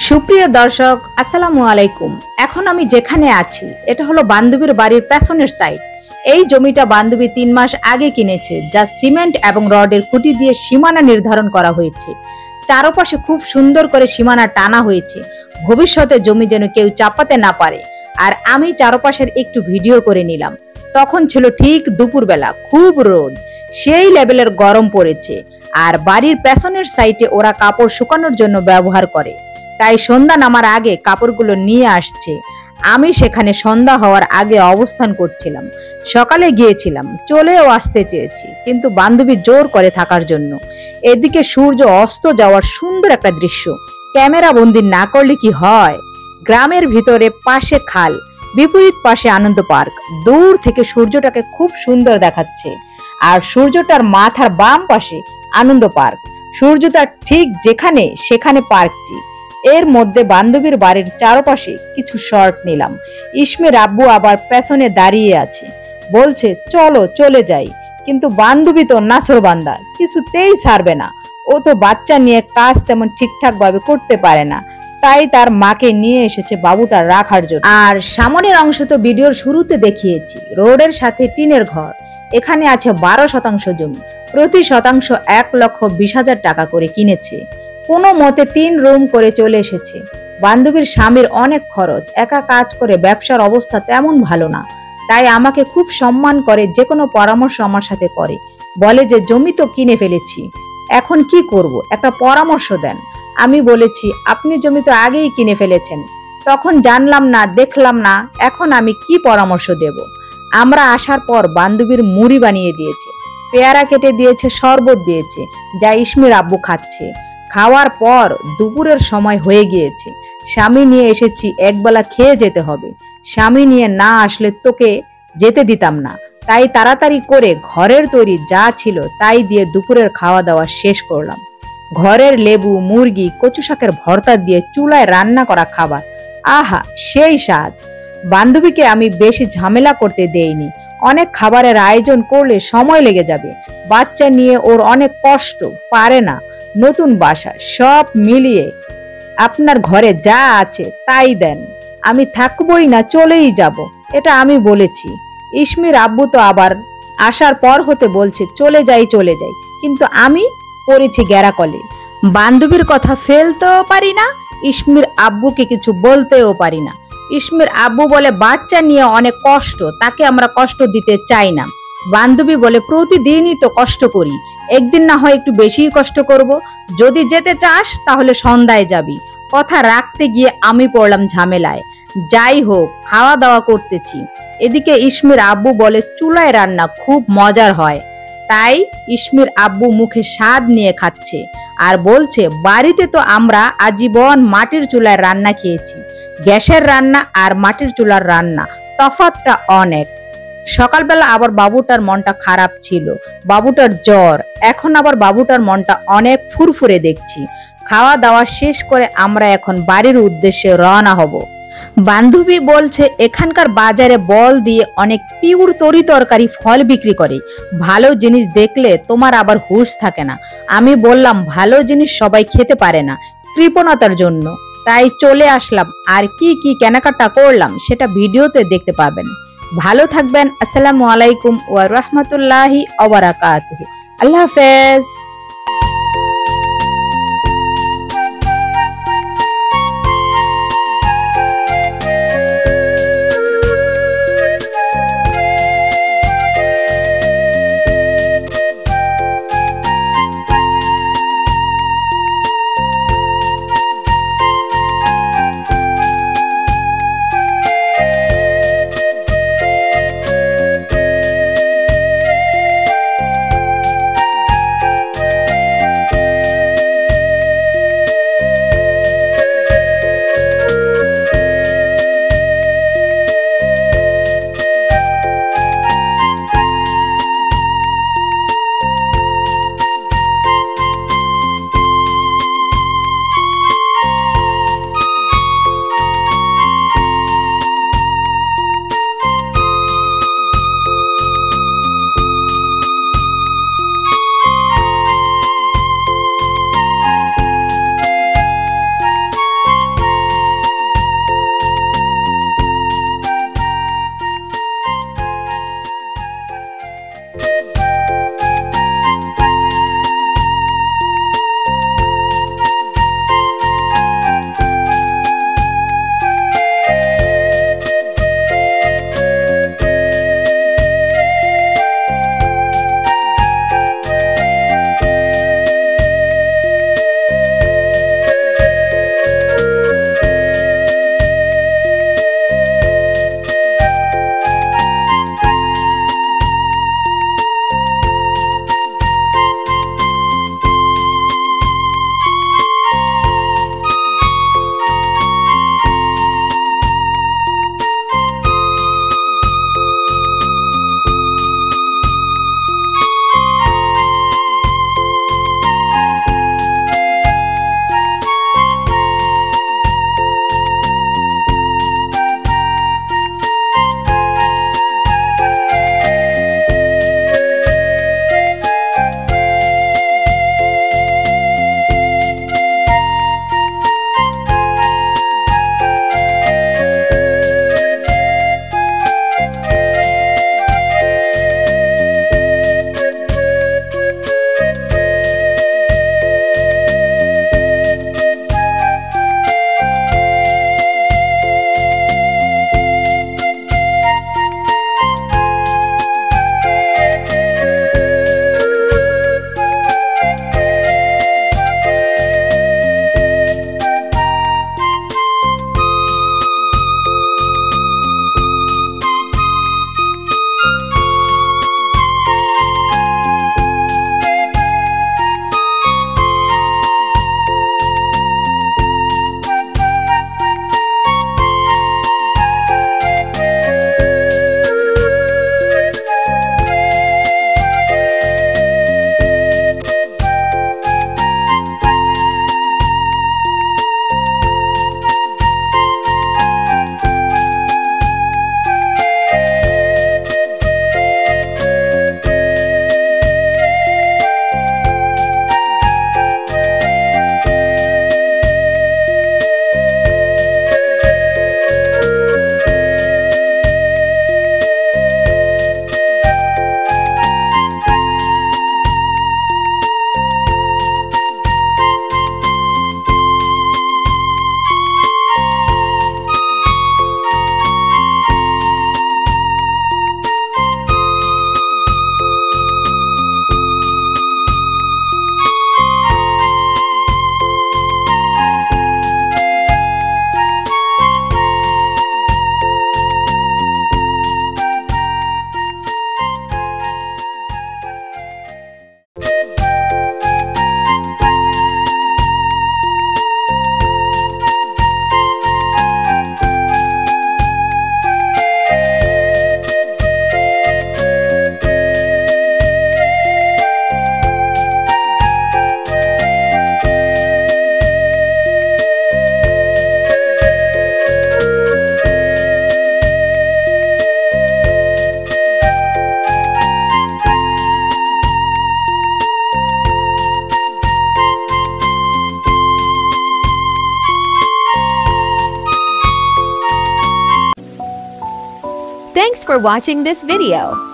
সুপ্রিয় দর্শক, আসসালামু আলাইকুম। এখন আমি যেখানে আছি এটা হলো বান্ধবীর বাড়ির পেছনের সাইড। এই জমিটা বান্ধবী 3 মাস আগে কিনেছে, যা সিমেন্ট এবং রডের খুঁটি দিয়ে সীমানা নির্ধারণ করা হয়েছে। চারপাশে খুব সুন্দর করে সীমানা টানা হয়েছে, ভবিষ্যতে জমি যেন কেউ চাপাতে না পারে। আর আমি চারপাশের একটু ভিডিও করে নিলাম। তখন ছিল ঠিক দুপুরবেলা, খুব রোদ, সেই লেভেলের গরম পড়েছে। আর বাড়ির পেছনের সাইডে ওরা কাপড় শুকানোর জন্য ব্যবহার করে, তাই সন্ধ্যা নামার আগে কাপড়গুলো নিয়ে আসছে। আমি সেখানে সন্ধ্যা হওয়ার আগে অবস্থান করছিলাম। সকালে গিয়েছিলাম, চলেও আসতে চেয়েছি, কিন্তু বান্ধবী জোর করে থাকার জন্য। এদিকে সূর্য অস্ত যাওয়ার সুন্দর একটা দৃশ্য ক্যামেরা বন্দি না করলে কি হয়। গ্রামের ভিতরে পাশে খাল, বিপরীত পাশে আনন্দ পার্ক। দূর থেকে সূর্যটাকে খুব সুন্দর দেখাচ্ছে। আর সূর্যটার মাথার বাম পাশে আনন্দ পার্ক, সূর্যটা ঠিক যেখানে সেখানে পার্কটি। এর মধ্যে বান্ধবীর বাড়ির চারপাশে কিছু শর্ট নিলাম। ইসমির আব্বু আবার পেছনে দাঁড়িয়ে আছে, বলছে চলো চলে যাই। কিন্তু বান্ধবী তো নাছরবান্দা, কিছুতেই ছাড়বে না। ও তো বাচ্চা নিয়ে কাজ তেমন ঠিকঠাক ভাবে করতে পারে না, তাই তার মাকে নিয়ে এসেছে বাবুটা রাখার জন্য। আর সামনের অংশ তো ভিডিওর শুরুতে দেখিয়েছি, রোডের সাথে টিনের ঘর। এখানে আছে 12% জমি, প্রতি শতাংশ 1,20,000 টাকা করে কিনেছে। কোনো মতে 3 রুম করে চলে এসেছে। বান্ধবীর স্বামীর অনেক খরচ, একা কাজ করে, ব্যবসার অবস্থা তেমন ভালো না, তাই আমাকে খুব সম্মান করে, যে কোনো পরামর্শ আমার সাথে করে। বলে যে জমি তো কিনে ফেলেছি, এখন কি করব, একটা পরামর্শ দেন। আমি বলেছি আপনি জমি তো আগেই কিনে ফেলেছেন, তখন জানলাম না, দেখলাম না, এখন আমি কি পরামর্শ দেব। আমরা আসার পর বান্ধবীর মুড়ি বানিয়ে দিয়েছে, পেয়ারা কেটে দিয়েছে, শরবত দিয়েছে, যা ইসমির আব্বু খাচ্ছে। খাওয়ার পর দুপুরের সময় হয়ে গিয়েছে। স্বামী নিয়ে এসেছি, একবেলা খেয়ে যেতে হবে। স্বামী নিয়ে না আসলে তোকে যেতে দিতাম না, তাই তাড়াতাড়ি করে ঘরের তৈরি যা ছিল তাই দিয়ে দুপুরের খাওয়া দাওয়া শেষ করলাম। ঘরের লেবু, মুরগি, কচু শাকের ভর্তা দিয়ে চুলায় রান্না করা খাবার, আহা সেই স্বাদ। বান্ধবীকে আমি বেশি ঝামেলা করতে দেইনি। অনেক খাবারের আয়োজন করলে সময় লেগে যাবে, বাচ্চা নিয়ে ওর অনেক কষ্ট, পারে না। নতুন বাসা, সব মিলিয়ে আপনার ঘরে যা আছে তাই দেন, আমি থাকবই না, চলেই যাব, এটা আমি বলেছি। ইসমির আব্বু তো আবার আসার পর হতে বলছে চলে যাই চলে যাই, কিন্তু আমি পড়েছি গ্যারাকলে। বান্ধবীর কথা ফেলতেও পারি না, ইসমির আব্বুকে কিছু বলতেও পারি না। ইসমির আব্বু বলে বাচ্চা নিয়ে অনেক কষ্ট, তাকে আমরা কষ্ট দিতে চাই না। বান্ধবী বলে প্রতিদিনই তো কষ্ট করি, একদিন না হয় একটু বেশিই কষ্ট করব। যদি যেতে চাস তাহলে সন্ধ্যায় যাবি। কথা রাখতে গিয়ে আমি পড়লাম ঝামেলায়। যাই হোক, খাওয়া দাওয়া করতেছি। এদিকে ইসমির আব্বু বলে চুলায় রান্না খুব মজার হয়, তাই ইসমির আব্বু মুখে স্বাদ নিয়ে খাচ্ছে আর বলছে বাড়িতে তো আমরা আজীবন মাটির চুলায় রান্না খেয়েছি, গ্যাসের রান্না আর মাটির চুলার রান্না তফাৎটা অনেক। সকালবেলা আবার বাবুটার মনটা খারাপ ছিল, বাবুটার জ্বর, এখন আবার বাবুটার মনটা অনেক ফুরফুরে দেখছি। খাওয়া দাওয়া শেষ করে আমরা এখন বাড়ির উদ্দেশ্যে রওনা হব। বান্ধবী বলছে এখানকার বাজারে বল দিয়ে অনেক পিওর তরি তরকারি ফল বিক্রি করে, ভালো জিনিস দেখলে তোমার আবার হুঁশ থাকে না। আমি বললাম ভালো জিনিস সবাই খেতে পারে না, কৃপণতার জন্য, তাই চলে আসলাম। আর কি কি কেনাকাটা করলাম সেটা ভিডিওতে দেখতে পাবেন। ভালো থাকবেন। আসসালামু আলাইকুম ওয়া রাহমাতুল্লাহি ওয়া বারাকাতুহু। আল্লাহ হাফেজ। for watching this video.